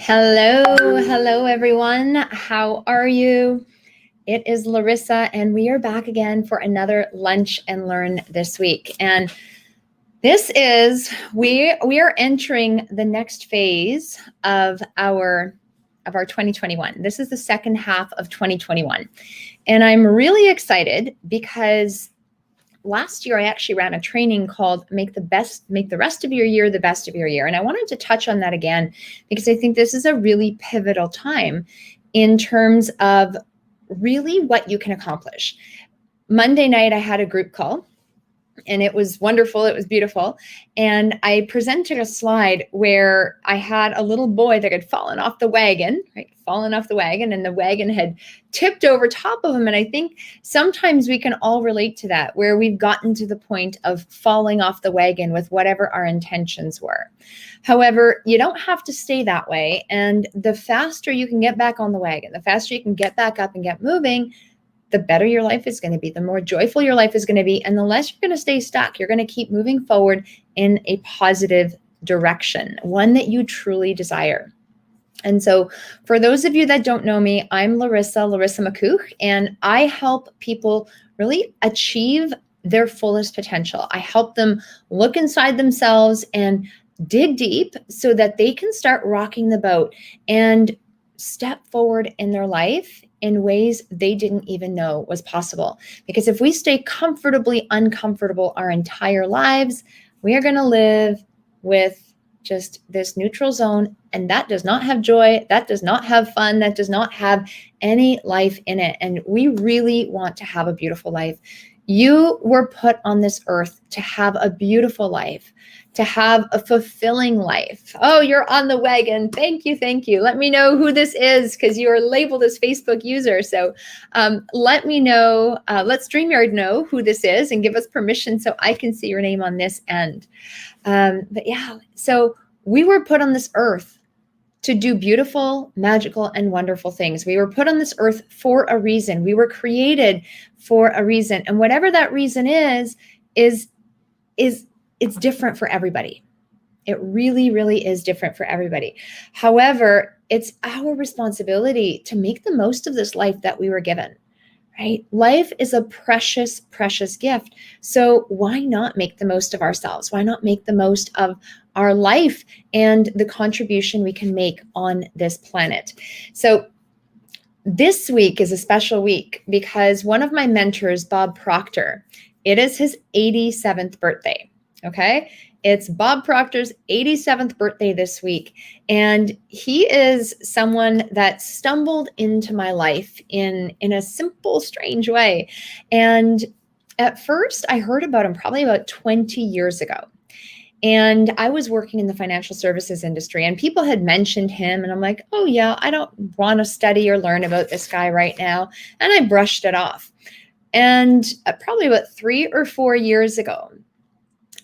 Hello everyone. How are you? It is Larissa, and we are back again for another Lunch and Learn this week. And this is we are entering the next phase of our 2021. This is the second half of 2021, and I'm really excited because last year I actually ran a training called make the rest of your year the best of your year. And I wanted to touch on that again because I think this is a really pivotal time in terms of really what you can accomplish. Monday night, I had a group call and it was wonderful. It was beautiful. And I presented a slide where I had a little boy that had fallen off the wagon, and the wagon had tipped over top of him. And I think sometimes we can all relate to that, where we've gotten to the point of falling off the wagon with whatever our intentions were. However, you don't have to stay that way. And the faster you can get back on the wagon, the faster you can get back up and get moving, the better your life is going to be, the more joyful your life is going to be, and the less you're going to stay stuck. You're going to keep moving forward in a positive direction, one that you truly desire. And so for those of you that don't know me, I'm Larissa McCooch, and I help people really achieve their fullest potential. I help them look inside themselves and dig deep so that they can start rocking the boat and step forward in their life in ways they didn't even know was possible. Because if we stay comfortably uncomfortable our entire lives, we are going to live with just this neutral zone, and that does not have joy, that does not have fun, that does not have any life in it. And we really want to have a beautiful life. You were put on this earth to have a beautiful life, to have a fulfilling life. Oh, you're on the wagon. Thank you. Let me know who this is, because you are labeled as Facebook user. So let me know, let StreamYard know who this is and give us permission so I can see your name on this end. But yeah, so we were put on this earth to do beautiful, magical, and wonderful things. We were put on this earth for a reason. We were created for a reason. And whatever that reason is it's different for everybody. It really, really is different for everybody. However, it's our responsibility to make the most of this life that we were given, right? Life is a precious, precious gift. So why not make the most of ourselves? Why not make the most of our life and the contribution we can make on this planet? So this week is a special week because one of my mentors, Bob Proctor, it is his 87th birthday. Okay. It's Bob Proctor's 87th birthday this week. And he is someone that stumbled into my life in a simple, strange way. And at first I heard about him probably about 20 years ago. And I was working in the financial services industry, and people had mentioned him. And I'm like, oh yeah, I don't want to study or learn about this guy right now. And I brushed it off. And probably about 3 or 4 years ago,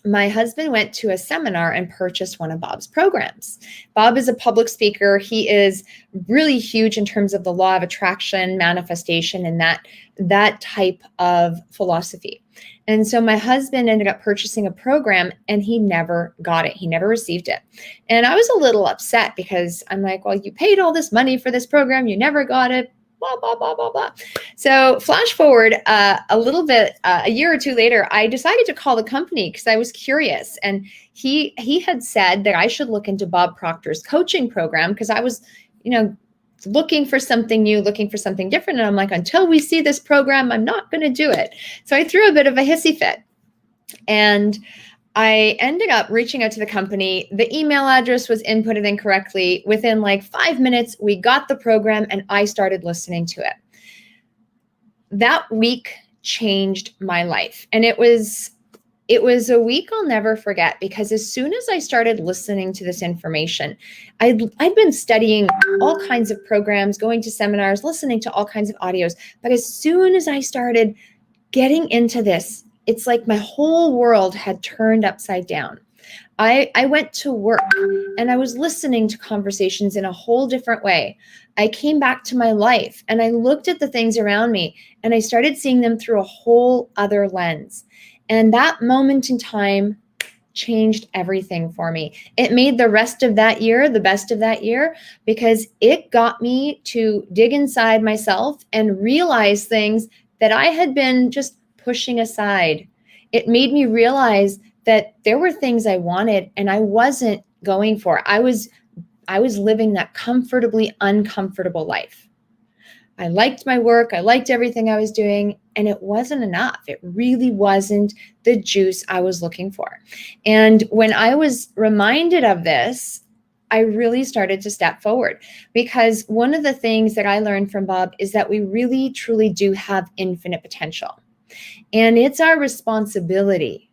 my husband went to a seminar and purchased one of Bob's programs. Bob is a public speaker. He is really huge in terms of the law of attraction, manifestation, and that type of philosophy. And so my husband ended up purchasing a program, and he never got it. He never received it. And I was a little upset because I'm like, well, you paid all this money for this program. You never got it. Blah, blah, blah, blah, blah. So flash forward a little bit, a year or two later, I decided to call the company because I was curious. And he had said that I should look into Bob Proctor's coaching program because I was, looking for something new, looking for something different. And I'm like, until we see this program, I'm not going to do it. So I threw a bit of a hissy fit. And I ended up reaching out to the company. The email address was inputted incorrectly. Within like 5 minutes, we got the program and I started listening to it. That week changed my life. And it was a week I'll never forget, because as soon as I started listening to this information, I'd been studying all kinds of programs, going to seminars, listening to all kinds of audios. But as soon as I started getting into this, it's like my whole world had turned upside down. I went to work and I was listening to conversations in a whole different way. I came back to my life and I looked at the things around me and I started seeing them through a whole other lens. And that moment in time changed everything for me. It made the rest of that year the best of that year because it got me to dig inside myself and realize things that I had been just pushing aside. It made me realize that there were things I wanted and I wasn't going for. I was living that comfortably uncomfortable life. I liked my work. I liked everything I was doing, and it wasn't enough. It really wasn't the juice I was looking for. And when I was reminded of this, I really started to step forward, because one of the things that I learned from Bob is that we really, truly do have infinite potential. And it's our responsibility.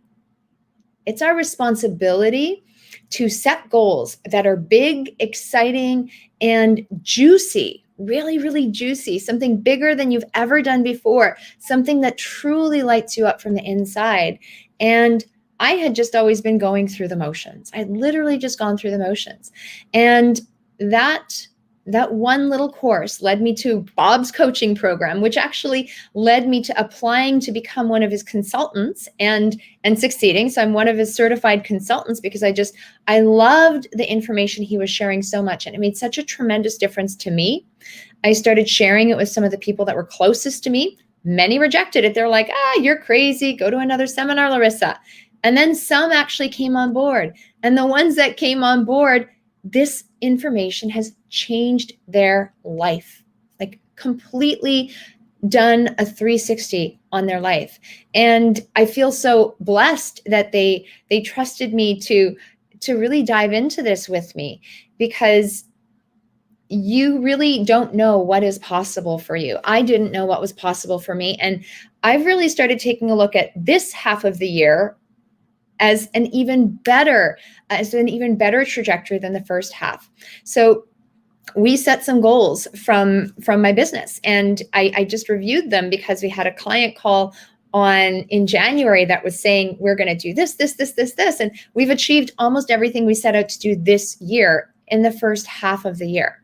It's our responsibility to set goals that are big, exciting, and juicy. Really, really juicy, something bigger than you've ever done before, something that truly lights you up from the inside. And I had just always been going through the motions. I'd literally just gone through the motions. And that one little course led me to Bob's coaching program, which actually led me to applying to become one of his consultants and succeeding. So I'm one of his certified consultants because I loved the information he was sharing so much. And it made such a tremendous difference to me. I started sharing it with some of the people that were closest to me. Many rejected it. They're like, you're crazy. Go to another seminar, Larissa. And then some actually came on board. And the ones that came on board, this information has changed their life, like completely done a 360 on their life. And I feel so blessed that they trusted me to really dive into this with me, because you really don't know what is possible for you. I didn't know what was possible for me. And I've really started taking a look at this half of the year as an even better trajectory than the first half. So we set some goals from my business, and I just reviewed them because we had a client call in January that was saying, we're going to do this, and we've achieved almost everything we set out to do this year in the first half of the year.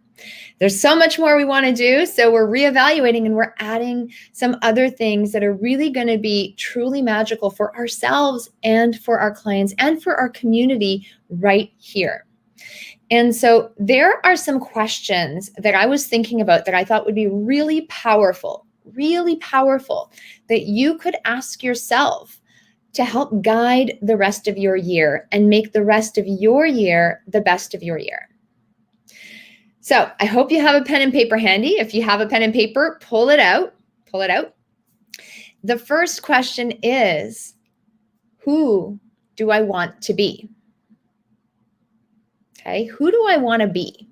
There's so much more we want to do. So we're reevaluating and we're adding some other things that are really going to be truly magical for ourselves and for our clients and for our community right here. And so there are some questions that I was thinking about that I thought would be really powerful that you could ask yourself to help guide the rest of your year and make the rest of your year the best of your year. So I hope you have a pen and paper handy. If you have a pen and paper, pull it out. The first question is, who do I want to be? Okay, who do I want to be?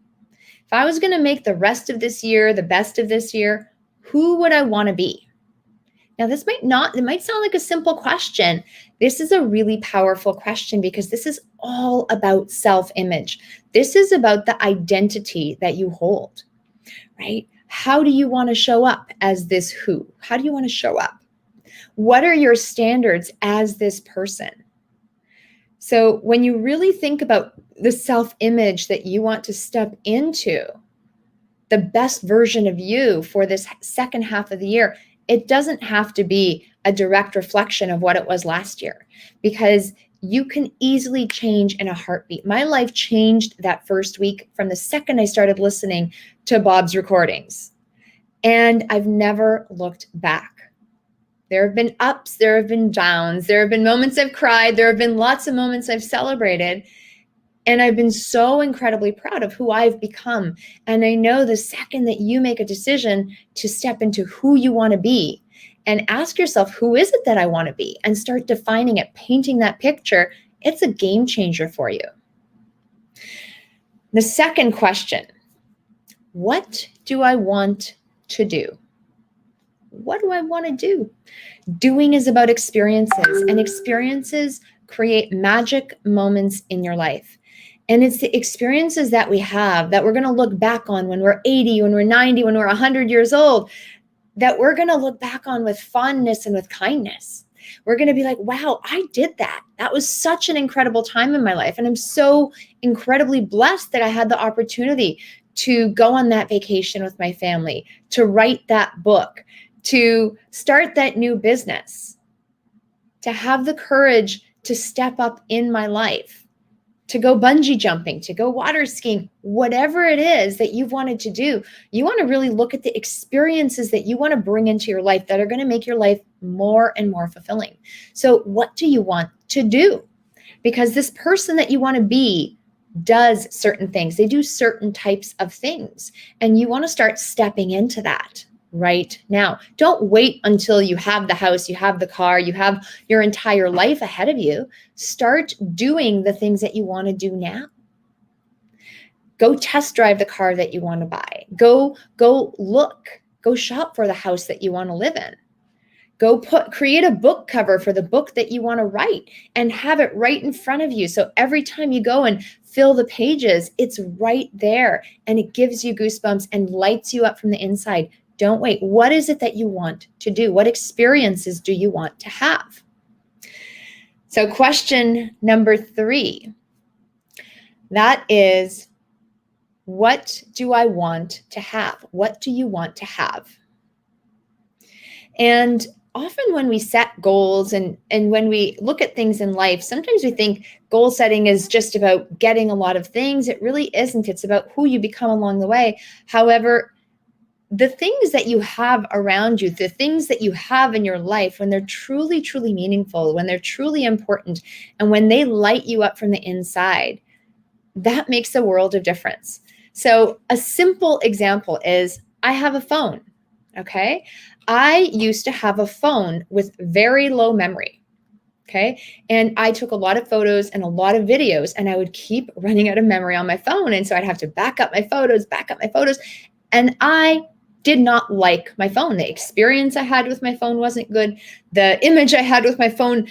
If I was going to make the rest of this year the best of this year, who would I want to be? Now, it might sound like a simple question. This is a really powerful question because this is all about self-image. This is about the identity that you hold, right? How do you want to show up as this who? How do you want to show up? What are your standards as this person? So when you really think about the self-image that you want to step into, the best version of you for this second half of the year, it doesn't have to be a direct reflection of what it was last year, because you can easily change in a heartbeat. My life changed that first week from the second I started listening to Bob's recordings, and I've never looked back. There have been ups, there have been downs, there have been moments I've cried, there have been lots of moments I've celebrated, and I've been so incredibly proud of who I've become. And I know the second that you make a decision to step into who you want to be and ask yourself, who is it that I want to be? And start defining it, painting that picture, it's a game changer for you. The second question, what do I want to do? What do I want to do? Doing is about experiences, and experiences create magic moments in your life. And it's the experiences that we have that we're going to look back on when we're 80, when we're 90, when we're 100 years old, that we're going to look back on with fondness and with kindness. We're going to be like, wow, I did that. That was such an incredible time in my life. And I'm so incredibly blessed that I had the opportunity to go on that vacation with my family, to write that book, to start that new business, to have the courage to step up in my life, to go bungee jumping, to go water skiing, whatever it is that you've wanted to do, you want to really look at the experiences that you want to bring into your life that are going to make your life more and more fulfilling. So what do you want to do? Because this person that you want to be does certain things. They do certain types of things, and you want to start stepping into that right now. Don't wait until you have the house, you have the car, you have your entire life ahead of you. Start doing the things that you want to do now. Go test drive the car that you want to buy. Go shop for the house that you want to live in. Create a book cover for the book that you want to write and have it right in front of you. So every time you go and fill the pages, it's right there and it gives you goosebumps and lights you up from the inside. Don't wait. What is it that you want to do? What experiences do you want to have? So question number 3, that is, what do I want to have? What do you want to have? And often when we set goals and when we look at things in life, sometimes we think goal setting is just about getting a lot of things. It really isn't. It's about who you become along the way. However, the things that you have around you, the things that you have in your life, when they're truly, truly meaningful, when they're truly important, and when they light you up from the inside, that makes a world of difference. So a simple example is I have a phone, okay? I used to have a phone with very low memory, okay? And I took a lot of photos and a lot of videos, and I would keep running out of memory on my phone. And so I'd have to back up my photos. And I did not like my phone. The experience I had with my phone wasn't good. The image I had with my phone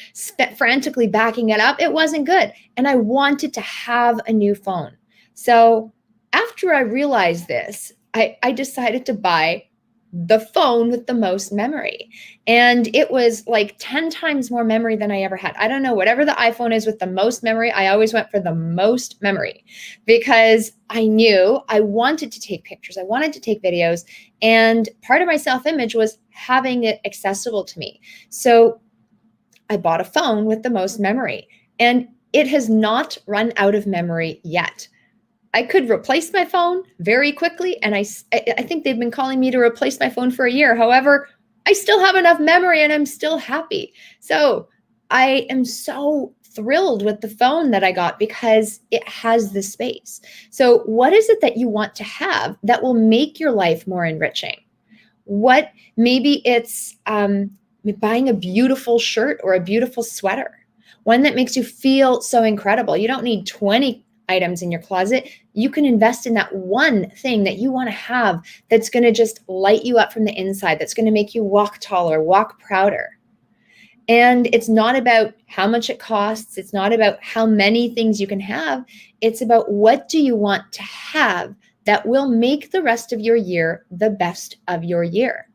frantically backing it up, it wasn't good. And I wanted to have a new phone. So after I realized this, I decided to buy the phone with the most memory. And it was like 10 times more memory than I ever had. I don't know, whatever the iPhone is with the most memory, I always went for the most memory because I knew I wanted to take pictures. I wanted to take videos. And part of my self-image was having it accessible to me. So I bought a phone with the most memory, and it has not run out of memory yet. I could replace my phone very quickly, and I think they've been calling me to replace my phone for a year. However, I still have enough memory and I'm still happy. So I am so thrilled with the phone that I got because it has the space. So what is it that you want to have that will make your life more enriching? Maybe it's buying a beautiful shirt or a beautiful sweater, one that makes you feel so incredible. You don't need 20 items in your closet. You can invest in that one thing that you want to have that's going to just light you up from the inside, that's going to make you walk taller, walk prouder. And it's not about how much it costs. It's not about how many things you can have. It's about what do you want to have that will make the rest of your year the best of your year.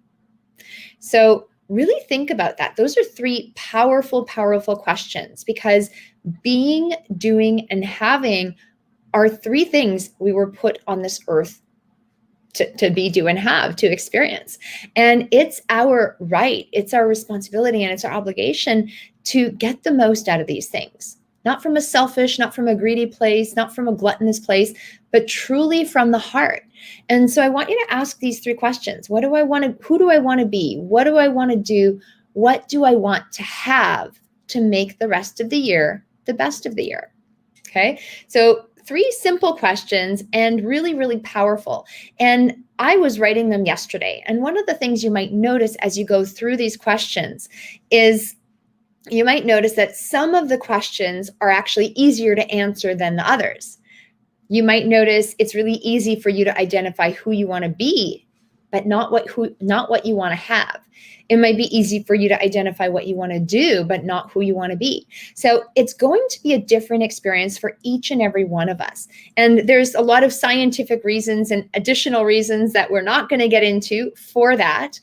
So really think about that. Those are 3 powerful, powerful questions, because being, doing, and having are 3 things we were put on this earth to be, do, and have, to experience. And it's our right, it's our responsibility, and it's our obligation to get the most out of these things. Not from a selfish, not from a greedy place, not from a gluttonous place, but truly from the heart. And so I want you to ask these 3 questions. Who do I want to be? What do I want to do? What do I want to have to make the rest of the year the best of the year? Okay. So 3 simple questions, and really, really powerful. And I was writing them yesterday. And one of the things you might notice as you go through these questions is you might notice that some of the questions are actually easier to answer than the others. You might notice it's really easy for you to identify who you want to be, but not what you want to have. It might be easy for you to identify what you want to do, but not who you want to be. So it's going to be a different experience for each and every one of us. And there's a lot of scientific reasons and additional reasons that we're not going to get into for that.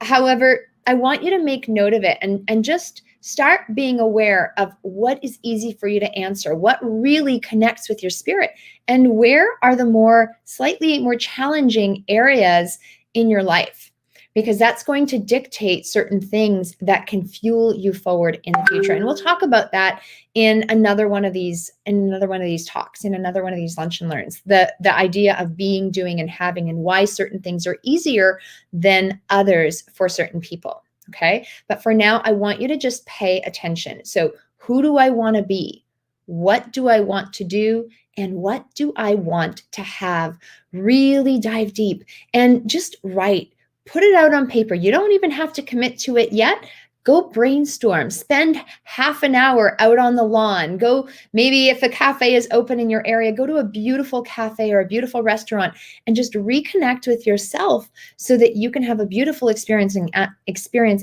However, I want you to make note of it and just start being aware of what is easy for you to answer, what really connects with your spirit, and where are the slightly more challenging areas in your life. because that's going to dictate certain things that can fuel you forward in the future. And we'll talk about that in another one of these talks, in another one of these lunch and learns, the idea of being, doing, and having, and why certain things are easier than others for certain people. Okay. But for now, I want you to just pay attention. So who do I want to be? What do I want to do? And what do I want to have? Really dive deep and just write. Put it out on paper. You don't even have to commit to it yet. Go brainstorm. Spend half an hour out on the lawn. Go, maybe if a cafe is open in your area, go to a beautiful cafe or a beautiful restaurant and just reconnect with yourself so that you can have a beautiful experience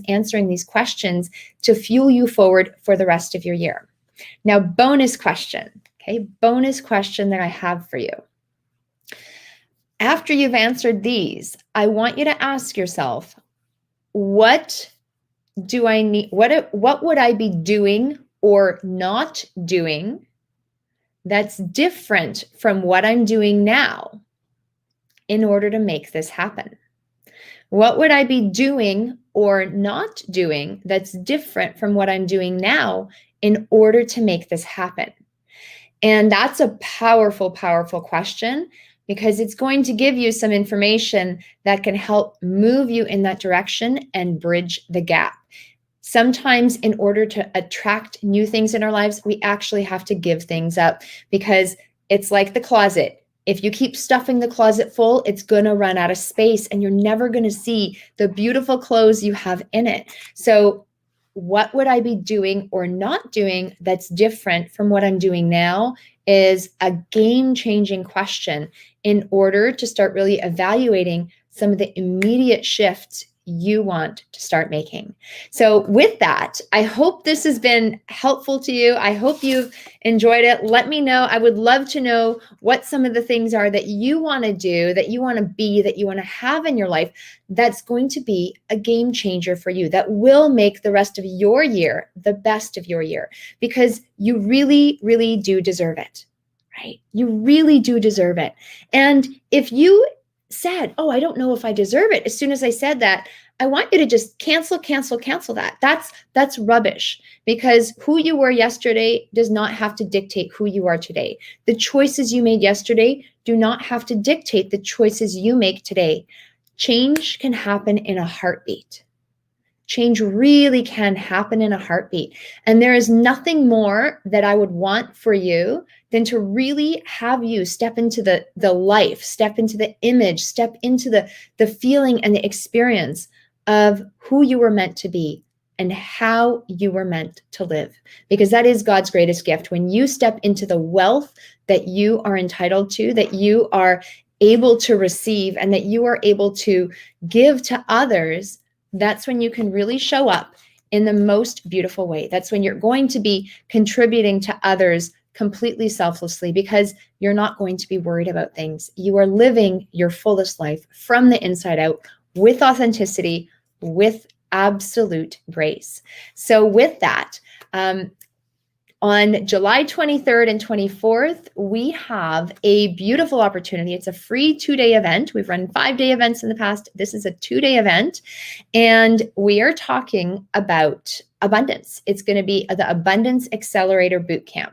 answering these questions to fuel you forward for the rest of your year. Now, bonus question, okay? Bonus question that I have for you. After you've answered these, I want you to ask yourself, what do I need? What would I be doing or not doing that's different from what I'm doing now in order to make this happen? What would I be doing or not doing that's different from what I'm doing now in order to make this happen? And that's a powerful, powerful question, because it's going to give you some information that can help move you in that direction and bridge the gap. Sometimes in order to attract new things in our lives, we actually have to give things up, because it's like the closet. If you keep stuffing the closet full, it's going to run out of space and you're never going to see the beautiful clothes you have in it. So what would I be doing or not doing that's different from what I'm doing now is a game-changing question in order to start really evaluating some of the immediate shifts you want to start making. So with that, I hope this has been helpful to you. I hope you've enjoyed it. Let me know. I would love to know what some of the things are that you want to do, that you want to be, that you want to have in your life that's going to be a game changer for you, that will make the rest of your year the best of your year, because you really, really do deserve it, right? You really do deserve it. And if you said, oh, I don't know if I deserve it, as soon as I said that, I want you to just cancel that. That's rubbish, because who you were yesterday does not have to dictate who you are today. The choices you made yesterday do not have to dictate the choices you make today. Change can happen in a heartbeat. Change really can happen in a heartbeat. And there is nothing more that I would want for you than to really have you step into the life, step into the image, step into the feeling and the experience of who you were meant to be and how you were meant to live. Because that is God's greatest gift. When you step into the wealth that you are entitled to, that you are able to receive, and that you are able to give to others, that's when you can really show up in the most beautiful way. That's when you're going to be contributing to others completely selflessly, because you're not going to be worried about things. You are living your fullest life from the inside out, with authenticity, with absolute grace. So with that, on July 23rd and 24th, we have a beautiful opportunity. It's a free 2-day event. We've run 5-day events in the past. This is a 2-day event, and we are talking about abundance. It's going to be the Abundance Accelerator Bootcamp.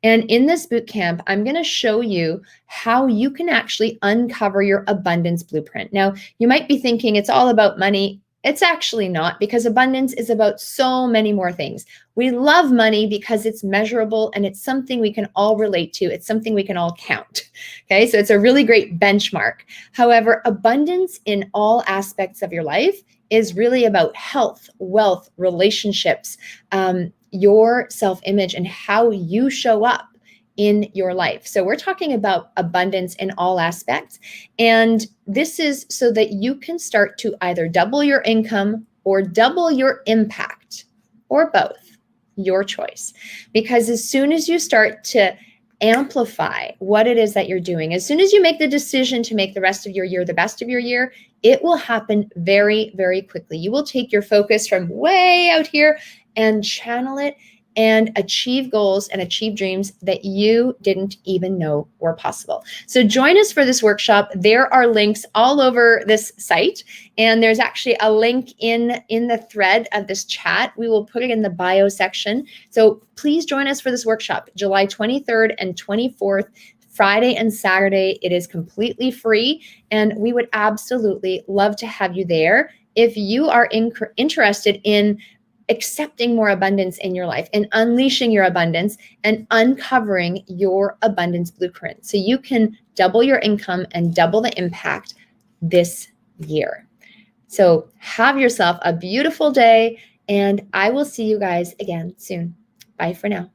And in this bootcamp, I'm going to show you how you can actually uncover your abundance blueprint. Now, you might be thinking it's all about money. It's actually not, because abundance is about so many more things. We love money because it's measurable and it's something we can all relate to. It's something we can all count. Okay, so it's a really great benchmark. However, abundance in all aspects of your life is really about health, wealth, relationships, your self-image, and how you show up in your life. So we're talking about abundance in all aspects. And this is so that you can start to either double your income or double your impact, or both, your choice. Because as soon as you start to amplify what it is that you're doing, as soon as you make the decision to make the rest of your year the best of your year, it will happen very, very quickly. You will take your focus from way out here and channel it and achieve goals and achieve dreams that you didn't even know were possible. So join us for this workshop. There are links all over this site, and there's actually a link in the thread of this chat. We will put it in the bio section. So please join us for this workshop, July 23rd and 24th, Friday and Saturday. It is completely free, and we would absolutely love to have you there. If you are interested in accepting more abundance in your life and unleashing your abundance and uncovering your abundance blueprint so you can double your income and double the impact this year. So have yourself a beautiful day, and I will see you guys again soon. Bye for now.